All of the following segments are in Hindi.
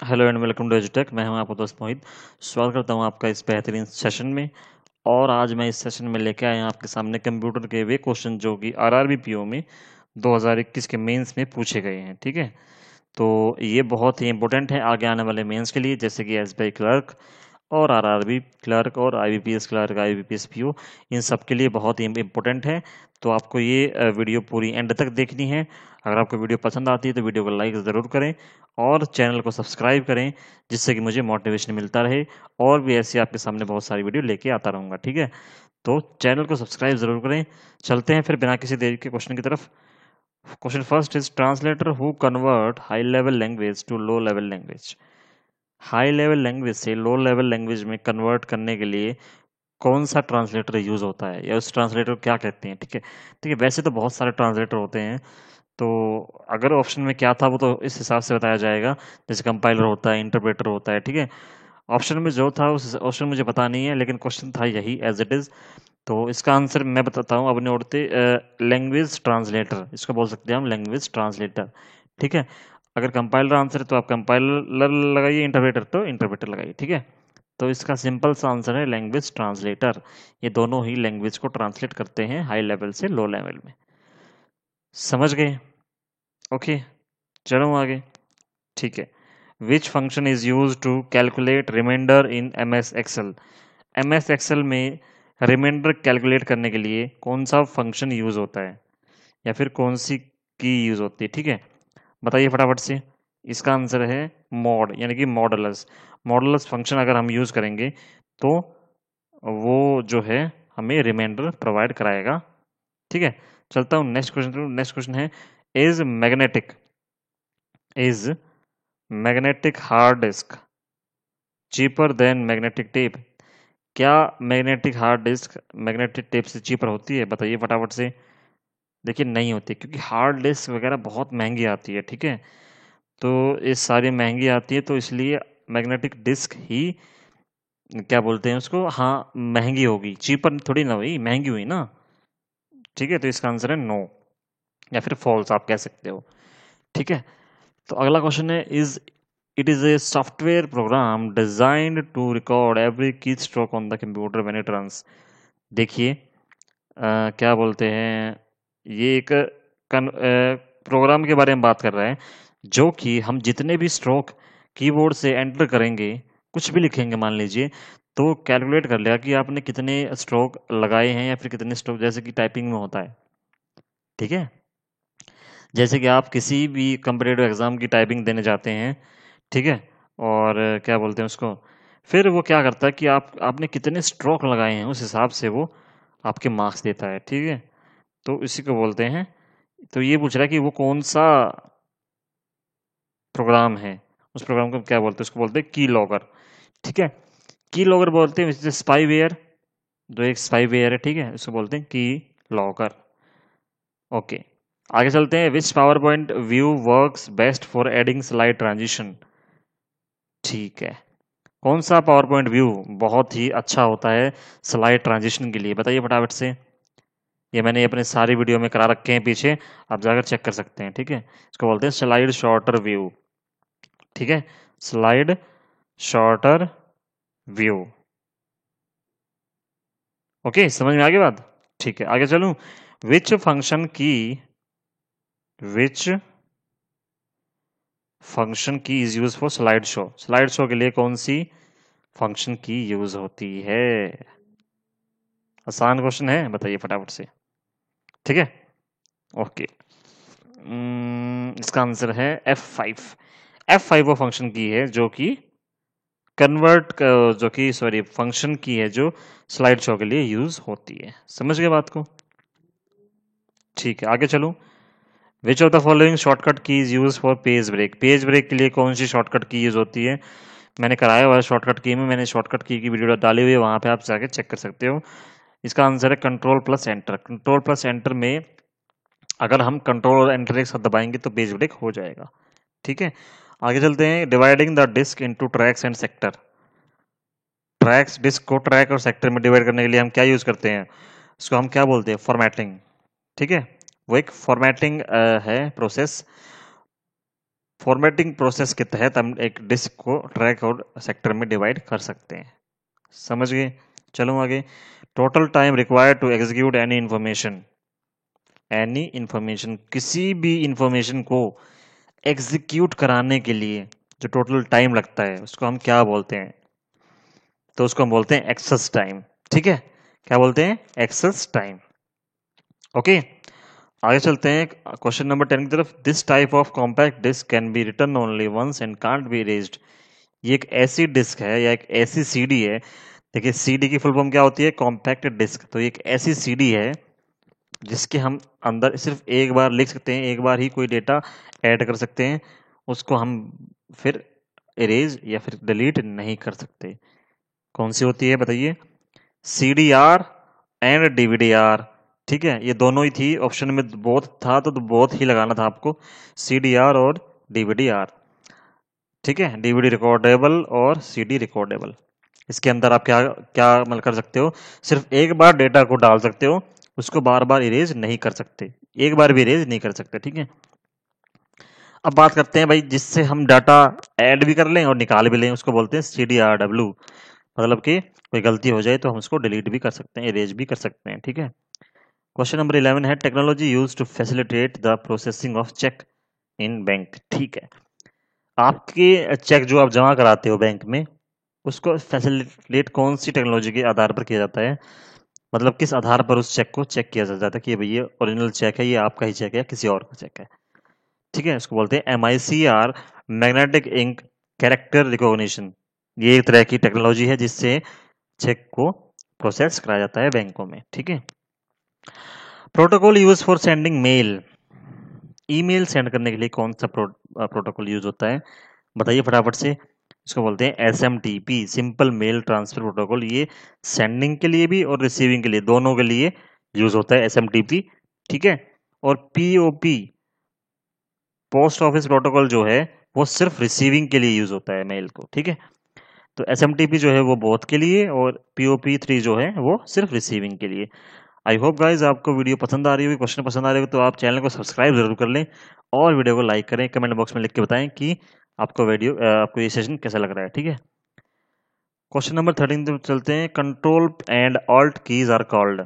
हेलो एंड वेलकम टू एजुटेक। मैं हूं आपका दोस्त मोहित। स्वागत करता हूं आपका इस बेहतरीन सेशन में। और आज मैं इस सेशन में लेके आया हूं आपके सामने कंप्यूटर के वे क्वेश्चन जो कि आरआरबी पीओ में 2021 के मेंस में पूछे गए हैं। ठीक है, तो ये बहुत ही इंपॉर्टेंट है आगे आने वाले मेंस के लिए, जैसे कि एसबीआई क्लर्क और आरआरबी क्लर्क और आईबीपीएस क्लर्क, आईबीपीएस पीओ, इन सब के लिए बहुत ही इम्पोर्टेंट है। तो आपको ये वीडियो पूरी एंड तक देखनी है। अगर आपको वीडियो पसंद आती है तो वीडियो को लाइक ज़रूर करें और चैनल को सब्सक्राइब करें, जिससे कि मुझे मोटिवेशन मिलता रहे और भी ऐसी आपके सामने बहुत सारी वीडियो लेके आता रहूँगा। ठीक है, तो चैनल को सब्सक्राइब ज़रूर करें। चलते हैं फिर बिना किसी देरी के क्वेश्चन की तरफ। Question first is translator who convert high level language to low level language. High level language से लो लेवल लैंग्वेज में कन्वर्ट करने के लिए कौन सा ट्रांसलेटर यूज़ होता है या उस ट्रांसलेटर को क्या कहते हैं। ठीक है, ठीक है, वैसे तो बहुत सारे ट्रांसलेटर होते हैं। तो अगर ऑप्शन में क्या था वो तो इस हिसाब से बताया जाएगा, जैसे कंपाइलर होता है, इंटरप्रेटर होता है। ठीक है, ऑप्शन में जो था उस ऑप्शन मुझे पता नहीं है, लेकिन क्वेश्चन था यही एज इट इज़। तो इसका आंसर मैं बताता हूँ अपने उड़ते, लैंग्वेज ट्रांसलेटर, इसको बोल सकते हैं हम लैंग्वेज ट्रांसलेटर। ठीक है, अगर कंपाइलर आंसर है तो आप कंपाइलर लगाइए, इंटरप्रेटर तो इंटरप्रेटर लगाइए। ठीक है, तो इसका सिंपल सा आंसर है लैंग्वेज ट्रांसलेटर। ये दोनों ही लैंग्वेज को ट्रांसलेट करते हैं हाई लेवल से लो लेवल में। समझ गए? ओके, चलो आगे। ठीक है, which function is use to calculate reminder in M S Excel. M S Excel में रिमाइंडर कैलकुलेट करने के लिए कौन सा फंक्शन यूज होता है या फिर कौन सी की यूज होती है। ठीक है, बताइए फटाफट से। इसका आंसर है मॉड, यानी कि मॉडुलस। मॉडुलस फंक्शन अगर हम यूज करेंगे तो वो जो है हमें रिमाइंडर प्रोवाइड कराएगा। ठीक है, चलता हूँ नेक्स्ट क्वेश्चन। नेक्स्ट क्वेश्चन है, is magnetic is magnetic hard disk cheaper than magnetic tape. क्या magnetic hard disk magnetic tape से चीपर होती है? बताइए फटाफट से। देखिए नहीं होती, क्योंकि हार्ड डिस्क वगैरह बहुत महंगी आती है। ठीक है, तो ये सारी महंगी आती है, तो इसलिए मैग्नेटिक डिस्क ही क्या बोलते हैं उसको, हाँ महंगी होगी, चीपर थोड़ी ना हुई, महंगी हुई ना। ठीक है, तो इसका आंसर है नो या फिर फॉल्स आप कह सकते हो। ठीक है, तो अगला क्वेश्चन है, is it is a software program designed to record every key stroke on the computer when it runs. देखिए, क्या बोलते हैं, ये एक प्रोग्राम के बारे में बात कर रहे हैं, जो कि हम जितने भी स्ट्रोक कीबोर्ड से एंटर करेंगे, कुछ भी लिखेंगे मान लीजिए, तो कैलकुलेट कर लेगा कि आपने कितने स्ट्रोक लगाए हैं या फिर कितने स्ट्रोक, जैसे कि टाइपिंग में होता है। ठीक है, जैसे कि आप किसी भी कंपिटेटिव एग्जाम की टाइपिंग देने जाते हैं। ठीक है, और क्या बोलते हैं उसको, फिर वो क्या करता है कि आपने कितने स्ट्रोक लगाए हैं उस हिसाब से वो आपके मार्क्स देता है। ठीक है, तो इसी को बोलते हैं। तो ये पूछ रहा है कि वो कौन सा प्रोग्राम है, उस प्रोग्राम को क्या बोलते हैं, उसको बोलते हैं की लॉगर। ठीक है, की लॉगर बोलते हैं स्पाईवेयर, जो एक स्पाईवेयर है। ठीक है, इसको बोलते हैं की लॉगर। ओके, आगे चलते हैं। Which power point view works best for adding slide transition. ठीक है, कौन सा पावर पॉइंट व्यू बहुत ही अच्छा होता है स्लाइड ट्रांजिशन के लिए? बताइए फटाफट से। ये मैंने अपने सारी वीडियो में करा रखे हैं पीछे, आप जाकर चेक कर सकते हैं। ठीक है, इसको बोलते हैं स्लाइड शॉर्टर व्यू। ठीक है, स्लाइड शॉर्टर व्यू। ओके, समझ में आ गई बात? ठीक है, आगे चलूं। विच फंक्शन की विच फंक्शन की is use for slide show. Slide show के लिए कौन सी फंक्शन की यूज होती है? आसान क्वेश्चन है, बताइए फटाफट से। ठीक है, ओके। इसका आंसर है F5। F5 वो फंक्शन की है जो कि कन्वर्ट, जो कि सॉरी फंक्शन की है जो स्लाइड शो के लिए यूज होती है। समझ गए बात को? ठीक है, आगे चलूं। Which of the following shortcut key is use for page break. Page break के लिए कौन सी शॉर्टकट की यूज होती है? मैंने कराया हुआ है शॉर्टकट की में, मैंने शॉर्टकट की वीडियो डाली हुई है, वहां पे आप जाके चेक कर सकते हो। इसका आंसर है control plus enter. Control plus enter में अगर हम कंट्रोल और एंटर एक साथ दबाएंगे तो पेज ब्रेक हो जाएगा। ठीक है, आगे चलते हैं। Dividing the disk into tracks and sector. Tracks, disk को ट्रैक और सेक्टर में डिवाइड करने के लिए हम क्या यूज करते हैं? उसको हम क्या बोलते हैं? फॉर्मेटिंग। ठीक है, वो एक फॉर्मेटिंग है प्रोसेस। फॉर्मेटिंग प्रोसेस के तहत हम एक डिस्क को ट्रैक और सेक्टर में डिवाइड कर सकते हैं। समझ गए? चलो आगे। Total time required to execute any information, किसी भी इंफॉर्मेशन को एग्जीक्यूट कराने के लिए जो टोटल टाइम लगता है उसको हम क्या बोलते हैं? तो उसको हम बोलते हैं एक्सेस टाइम। ठीक है, क्या बोलते हैं? Access time. ओके, आगे चलते हैं क्वेश्चन नंबर 10 की तरफ। This type of compact disc can be written only once and can't be erased. ये एक ऐसी डिस्क है या एक ऐसी सीडी है। देखिए, सीडी की फुल फॉर्म क्या होती है? Compact disc. तो ये एक ऐसी सीडी है जिसके हम अंदर सिर्फ एक बार लिख सकते हैं, एक बार ही कोई डेटा ऐड कर सकते हैं, उसको हम फिर इरेज या फिर डिलीट नहीं कर सकते। कौन सी होती है बताइए? CDR and DVDR। ठीक है, ये दोनों ही थी ऑप्शन में, बहुत था तो बहुत ही लगाना था आपको, CDR और DVDR। ठीक है, DVD रिकॉर्डेबल और CD रिकॉर्डेबल। इसके अंदर आप क्या क्या मतलब कर सकते हो? सिर्फ एक बार डेटा को डाल सकते हो, उसको बार बार इरेज नहीं कर सकते, एक बार भी इरेज नहीं कर सकते। ठीक है, अब बात करते हैं भाई जिससे हम डाटा ऐड भी कर लें और निकाल भी लें, उसको बोलते हैं CDRW। मतलब कि कोई गलती हो जाए तो हम उसको डिलीट भी कर सकते हैं, इरेज भी कर सकते हैं। ठीक है, क्वेश्चन नंबर 11 है technology use to facilitate the processing of cheque in bank. ठीक है, आपके चेक जो आप जमा कराते हो बैंक में, उसको फैसिलिटेट कौन सी टेक्नोलॉजी के आधार पर किया जाता है? मतलब किस आधार पर उस चेक को चेक किया जाता है कि भाई ये ओरिजिनल चेक है, ये आपका ही चेक है या किसी और का चेक है। ठीक है, इसको बोलते हैं MICR, magnetic ink character recognition. ये एक तरह की टेक्नोलॉजी है जिससे चेक को प्रोसेस कराया जाता है बैंकों में। ठीक है, protocol use for sending mail. Email send करने के लिए कौन सा प्रोटोकॉल यूज होता है? बताइए फटाफट से। इसको बोलते हैं SMTP, simple mail transfer protocol. ये सेंडिंग के लिए भी और रिसीविंग के लिए, दोनों के लिए यूज होता है SMTP। ठीक है, और POP, पोस्ट ऑफिस प्रोटोकॉल जो है वो सिर्फ रिसीविंग के लिए यूज होता है मेल को। ठीक है, तो SMTP जो है वो बोथ के लिए और POP3 जो है वो सिर्फ रिसीविंग के लिए। आई होप गाइज आपको वीडियो पसंद आ रही होगी, क्वेश्चन पसंद आ रहे हो तो आप चैनल को सब्सक्राइब जरूर कर लें और वीडियो को लाइक करें। कमेंट बॉक्स में लिख के बताएं कि आपको ये सेशन कैसा लग रहा है। ठीक है, क्वेश्चन नंबर 13 पे चलते हैं। Control and alt keys are called.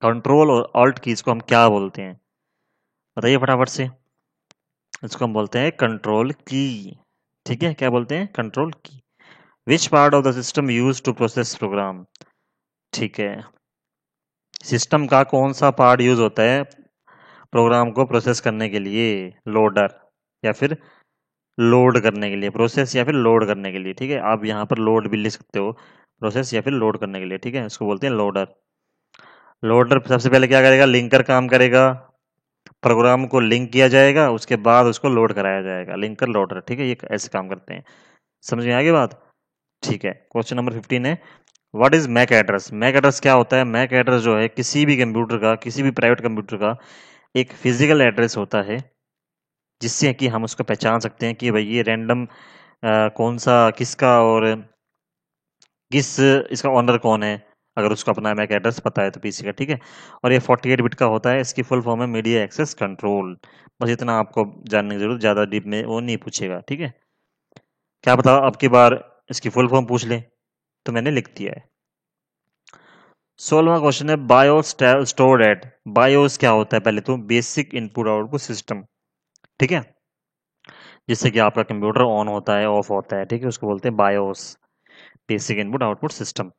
Control और ऑल्ट कीज को हम क्या बोलते हैं? बताइए फटाफट से। इसको हम बोलते हैं कंट्रोल की। ठीक है, क्या बोलते हैं? Control key. Which part of the system use to process program. ठीक है, सिस्टम का कौन सा पार्ट यूज होता है प्रोग्राम को प्रोसेस करने के लिए? लोडर, या फिर लोड करने के लिए, प्रोसेस या फिर लोड करने के लिए। ठीक है, आप यहाँ पर लोड भी लिख सकते हो, प्रोसेस या फिर लोड करने के लिए। ठीक है, इसको बोलते हैं लोडर। लोडर सबसे पहले क्या करेगा? लिंकर काम करेगा, प्रोग्राम को लिंक किया जाएगा, उसके बाद उसको लोड कराया जाएगा। Linker loader. ठीक है, ये ऐसे काम करते हैं। समझ में आगे बात? ठीक है, क्वेश्चन नंबर 15 है। What is MAC address. MAC address क्या होता है? मैक एड्रेस जो है किसी भी कंप्यूटर का, किसी भी प्राइवेट कंप्यूटर का एक फिजिकल एड्रेस होता है, जिससे कि हम उसको पहचान सकते हैं कि भाई ये रैंडम कौन सा किसका और किस इसका ऑनर कौन है, अगर उसको अपना मैक एड्रेस पता है तो पीसी का। ठीक है, और ये 48 बिट का होता है। इसकी फुल फॉर्म है मीडिया एक्सेस कंट्रोल। बस इतना आपको जानने की जरूरत, ज़्यादा डीप में वो नहीं पूछेगा। ठीक है, क्या बताओ अब की बार इसकी फुल फॉर्म पूछ ले तो मैंने लिख दिया है। 16वां क्वेश्चन है बायोस स्टोर्ड एट। बायोस क्या होता है? पहले तो बेसिक इनपुट आउटपुट सिस्टम। ठीक है, जिससे कि आपका कंप्यूटर ऑन होता है, ऑफ होता है। ठीक है, उसको बोलते हैं BIOS, basic input output system.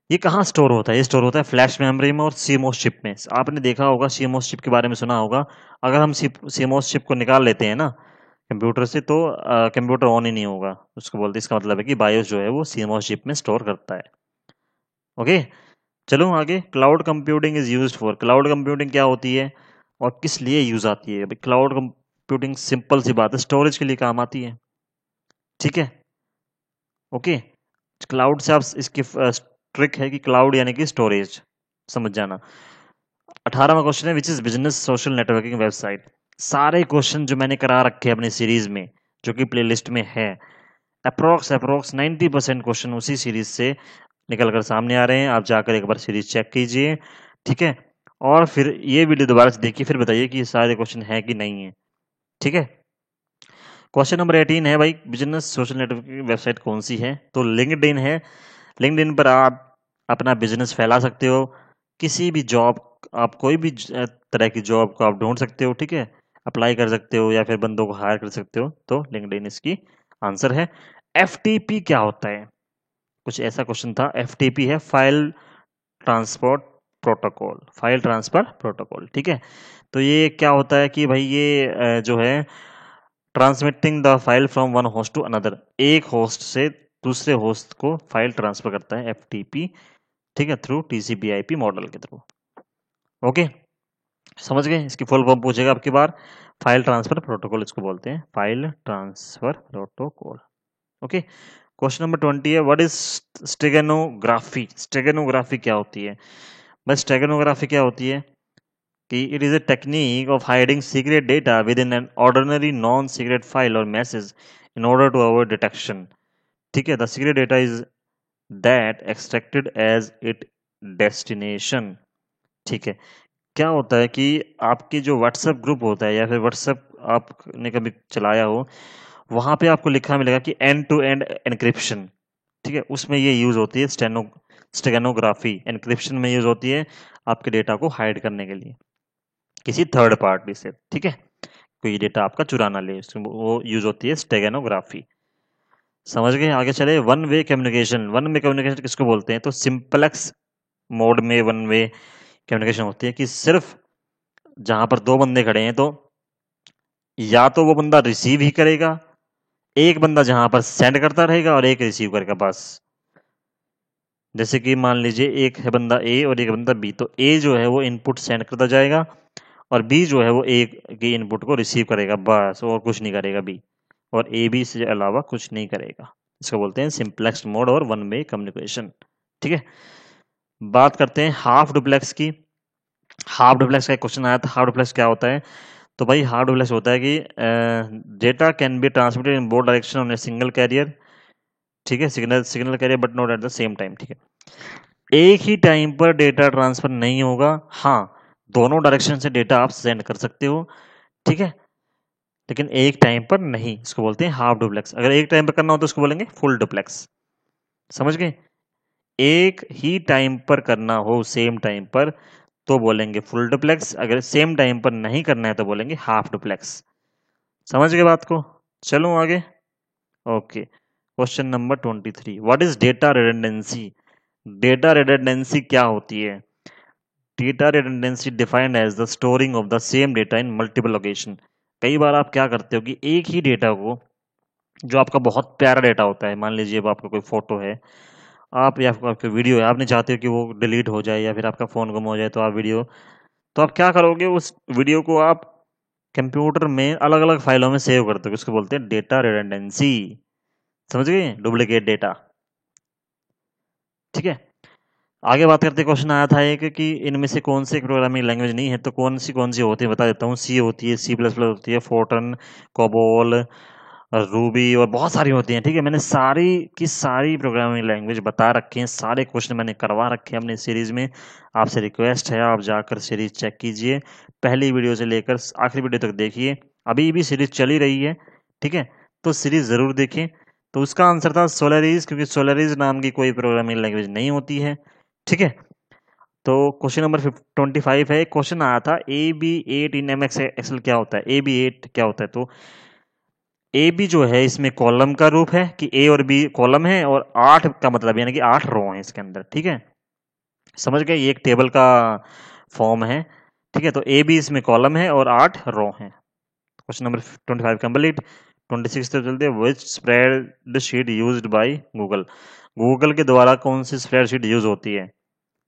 ये कहाँ स्टोर होता है? ये स्टोर होता है फ्लैश मेमोरी में और सीमोस चिप में। आपने देखा होगा, सीमोस चिप के बारे में सुना होगा। अगर हम सीमोस चिप को निकाल लेते हैं ना कंप्यूटर से, तो कंप्यूटर ऑन ही नहीं होगा। उसको बोलते हैं, इसका मतलब है कि बायोस जो है वो सीमोस चिप में स्टोर करता है। ओके, चलो आगे। Cloud computing is used for. Cloud computing क्या होती है और किस लिए यूज आती है? भाई क्लाउड कंप्यूटिंग सिंपल सी बात है, स्टोरेज के लिए काम आती है। ठीक है, ओके। क्लाउड से आप इसकी ट्रिक है कि क्लाउड यानी कि स्टोरेज, समझ जाना। 18वां क्वेश्चन है which is business social networking website. सारे क्वेश्चन जो मैंने करा रखे हैं अपनी सीरीज में, जो कि प्लेलिस्ट में है, अप्रोक्स 90% क्वेश्चन उसी सीरीज से निकल कर सामने आ रहे हैं। आप जाकर एक बार सीरीज चेक कीजिए। ठीक है, और फिर ये वीडियो दोबारा से देखिए, फिर बताइए कि ये सारे क्वेश्चन है कि नहीं है। ठीक है, क्वेश्चन नंबर 18 है भाई, बिजनेस सोशल नेटवर्क की वेबसाइट कौन सी है? तो लिंक्डइन है। लिंक्डइन पर आप अपना बिजनेस फैला सकते हो, किसी भी जॉब, आप कोई भी तरह की जॉब को आप ढूंढ सकते हो, ठीक है, अप्लाई कर सकते हो या फिर बंदों को हायर कर सकते हो। तो लिंक्डइन इसकी आंसर है। एफटीपी क्या होता है? कुछ ऐसा क्वेश्चन था। एफटीपी है file transport protocol, file transfer protocol, ठीक है। तो ये क्या होता है कि भाई ये जो है transmitting the file from one host to another, एक होस्ट से दूसरे होस्ट को फाइल ट्रांसफर करता है एफटीपी, ठीक है, थ्रू टीसीपी आईपी मॉडल के थ्रू। ओके, समझ गए? इसकी फुल फॉर्म पूछेगा आपकी बार, फाइल ट्रांसफर प्रोटोकॉल इसको बोलते हैं, file transfer protocol. Okay, question number 20 है, व्हाट इज स्टेगनोग्राफी? स्टेगनोग्राफी क्या होती है? बस स्टेगनोग्राफी क्या होती है कि it is a technique of hiding secret data within an ordinary non secret file और message in order to avoid detection, ठीक है। The secret data is that extracted as it destination, ठीक है। क्या होता है कि आपके जो व्हाट्सएप ग्रुप होता है या फिर व्हाट्सएप आपने कभी चलाया हो, वहां पे आपको लिखा मिलेगा कि एंड टू एंड एनक्रिप्शन, ठीक है, उसमें ये यूज होती है स्टेगनोग्राफी, एनक्रिप्शन में यूज होती है आपके डेटा को हाइड करने के लिए किसी थर्ड पार्टी से, ठीक है, कोई डेटा आपका चुरा ना ले, वो यूज होती है स्टेगनोग्राफी। समझ गए? आगे चले। One way communication, one way communication किसको बोलते हैं? तो सिंपलेक्स मोड में वन वे कम्युनिकेशन होती है कि सिर्फ जहां पर दो बंदे खड़े हैं तो या तो वो बंदा रिसीव ही करेगा, एक बंदा जहां पर सेंड करता रहेगा और एक रिसीव करेगा, बस। जैसे कि मान लीजिए एक है बंदा ए और एक बंदा बी, तो ए जो है वो इनपुट सेंड करता जाएगा और बी जो है वो ए की इनपुट को रिसीव करेगा, बस, और कुछ नहीं करेगा बी, और ए बी से अलावा कुछ नहीं करेगा। इसको बोलते हैं सिंपलेक्स मोड और वन वे कम्युनिकेशन, ठीक है। बात करते हैं हाफ डुप्लेक्स की। हाफ डुप्लेक्स का एक क्वेश्चन आया था, हाफ डुप्लेक्स क्या होता है? तो भाई हाफ डुप्लेक्स होता है कि data can be transmitted in both direction on a single carrier, ठीक है, signal signal carrier but not at the same time, ठीक है। एक ही टाइम पर डेटा ट्रांसफर नहीं होगा, हाँ, दोनों डायरेक्शन से डेटा आप सेंड कर सकते हो, ठीक है, लेकिन एक टाइम पर नहीं। इसको बोलते हैं हाफ डुप्लेक्स। अगर एक टाइम पर करना हो तो उसको बोलेंगे फुल डुप्लेक्स। समझ गए? एक ही टाइम पर करना हो, सेम टाइम पर, तो बोलेंगे फुल डुप्लेक्स। अगर सेम टाइम पर नहीं करना है तो बोलेंगे हाफ डुप्लेक्स। समझ गए बात को? चलो आगे। Okay, question number 23, what is data redundancy? Data redundancy क्या होती है? Data redundancy defined as the storing of the same data in multiple location. कई बार आप क्या करते हो कि एक ही डेटा को, जो आपका बहुत प्यारा डेटा होता है, मान लीजिए अब आपका कोई फोटो है, आप या फिर आपका वीडियो है, आप नहीं चाहते हो कि वो डिलीट हो जाए या फिर आपका फोन गुम हो जाए, तो आप वीडियो, तो आप क्या करोगे, उस वीडियो को आप कंप्यूटर में अलग अलग फाइलों में सेव करते हो, उसको बोलते हैं डेटा रिडंडेंसी। समझ गए? डुप्लीकेट डेटा, ठीक है। आगे बात करते हैं, क्वेश्चन आया था एक कि इनमें से कौन से प्रोग्रामिंग लैंग्वेज नहीं है? तो कौन सी होती है बता देता हूँ। सी होती है, सी प्लस प्लस होती है, फोर्टन, कोबोल, रूबी और बहुत सारी होती हैं, ठीक है। मैंने सारी की सारी प्रोग्रामिंग लैंग्वेज बता रखे हैं, सारे क्वेश्चन मैंने करवा रखे हैं अपने सीरीज में। आपसे रिक्वेस्ट है आप जाकर सीरीज चेक कीजिए, पहली वीडियो से लेकर आखिरी वीडियो तक देखिए, अभी भी सीरीज चली रही है, ठीक है, तो सीरीज जरूर देखें। तो उसका आंसर था सोलरिस, क्योंकि सोलरिस नाम की कोई प्रोग्रामिंग लैंग्वेज नहीं होती है, ठीक है। तो क्वेश्चन नंबर 25 है, क्वेश्चन आया था AB8 इन MX एक्सेल क्या होता है? AB8 क्या होता है? तो ए बी जो है इसमें कॉलम का रूप है कि ए और बी कॉलम है, और 8 का मतलब यानी कि 8 रो है इसके अंदर, ठीक है। समझ गए? ये एक टेबल का फॉर्म है, ठीक है। तो ए बी इसमें कॉलम है और 8 रो है। Question number 25 complete. 26 तक चलते हैं, which spreadsheet used by Google? Google के द्वारा कौन सी स्प्रेड शीट यूज होती है?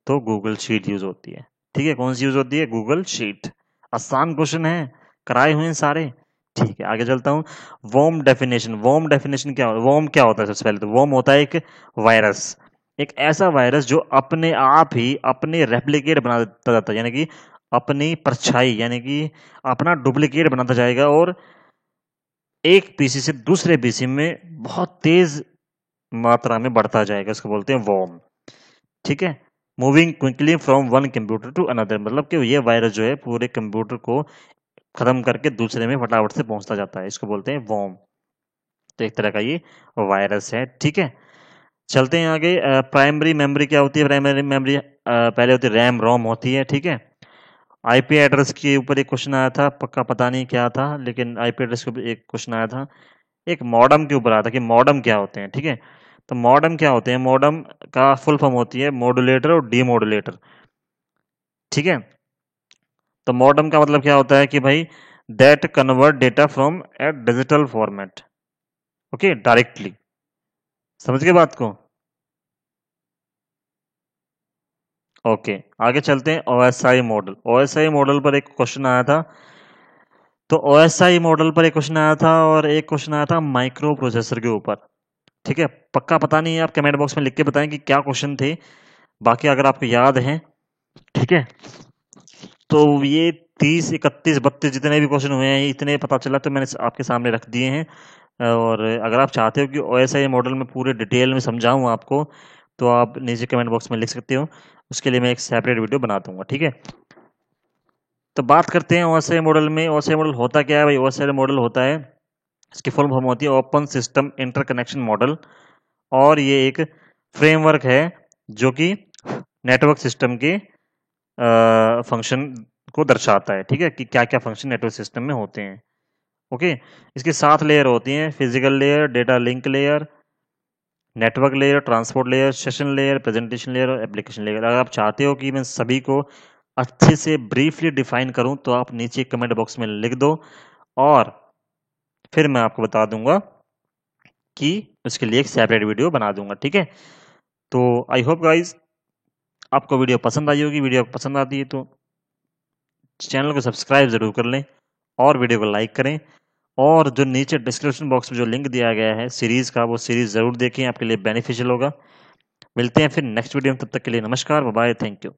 तो गूगल शीट यूज होती है, ठीक है। कौन सी यूज होती है? Google sheet. आसान क्वेश्चन है, कराए हुए हैं सारे, ठीक है। आगे चलता हूँ। वॉर्म डेफिनेशन, वॉर्म डेफिनेशन क्या होता है? वॉर्म क्या होता है? सबसे पहले तो वॉर्म होता है एक वायरस, एक ऐसा वायरस जो अपने आप ही अपने रेप्लिकेट बना देता जाता है, यानी कि अपनी परछाई, यानी कि अपना डुप्लीकेट बनाता जाएगा और एक पीसी से दूसरे पीसी में बहुत तेज मात्रा में बढ़ता जाएगा, इसको बोलते हैं वॉर्म, ठीक है। Moving quickly from one computer to another, मतलब कि ये वायरस जो है पूरे कंप्यूटर को खत्म करके दूसरे में फटाफट से पहुंचता जाता है, इसको बोलते हैं वॉर्म। तो एक तरह का ये वायरस है। ठीक है, चलते हैं आगे। प्राइमरी मेमोरी क्या होती है? प्राइमरी मेमोरी पहले होती है रैम रोम होती है। ठीक है, आईपी एड्रेस के ऊपर एक क्वेश्चन आया था, पक्का पता नहीं क्या था, लेकिन आईपी एड्रेस के ऊपर एक क्वेश्चन आया था। एक मॉडम के ऊपर आया था कि मॉडम क्या होते हैं। ठीक है, तो मॉडम क्या होते हैं? मॉडम का फुल फॉर्म होती है मॉड्यूलेटर और डीमॉड्यूलेटर। ठीक है, तो मॉडम का मतलब क्या होता है कि भाई that convert data from A digital format, okay, directly. समझ गए बात को? ओके, आगे चलते हैं। ओएसआई मॉडल, ओएसआई मॉडल पर एक क्वेश्चन आया था। तो ओएसआई मॉडल पर एक क्वेश्चन आया था और एक क्वेश्चन आया था माइक्रो प्रोसेसर के ऊपर। ठीक है, पक्का पता नहीं है, आप कमेंट बॉक्स में लिख के बताएं कि क्या क्वेश्चन थे। बाकी अगर आपको याद है, ठीक है, तो ये 30, 31, 32 जितने भी क्वेश्चन हुए हैं, इतने पता चला तो मैंने आपके सामने रख दिए हैं। और अगर आप चाहते हो कि ओएसआई मॉडल में पूरे डिटेल में समझाऊं आपको, तो आप नीचे कमेंट बॉक्स में लिख सकते हो। उसके लिए मैं एक सेपरेट वीडियो बना दूंगा। ठीक है, तो बात करते हैं ओएसआई मॉडल में। ओएसआई मॉडल होता क्या है भाई? ओएसआई मॉडल होता है, इसकी फुल फॉर्म होती है ओपन सिस्टम इंटरकनेक्शन मॉडल। और ये एक फ्रेमवर्क है जो कि नेटवर्क सिस्टम के फंक्शन को दर्शाता है। ठीक है, कि क्या क्या फंक्शन नेटवर्क सिस्टम में होते हैं। ओके, इसकी 7 लेयर होती हैं: physical layer, data link layer, network layer, transport layer, session layer, presentation layer और एप्लीकेशन लेयर। अगर आप चाहते हो कि मैं सभी को अच्छे से ब्रीफली डिफाइन करूं, तो आप नीचे कमेंट बॉक्स में लिख दो और फिर मैं आपको बता दूंगा कि उसके लिए एक सेपरेट वीडियो बना दूंगा। ठीक है, तो आई होप गाइज आपको वीडियो पसंद आई होगी। वीडियो पसंद आती है तो चैनल को सब्सक्राइब जरूर कर लें और वीडियो को लाइक करें। और जो नीचे डिस्क्रिप्शन बॉक्स में जो लिंक दिया गया है सीरीज का, वो सीरीज जरूर देखें, आपके लिए बेनिफिशियल होगा। मिलते हैं फिर नेक्स्ट वीडियो में, तब तक के लिए नमस्कार, बाय, थैंक यू।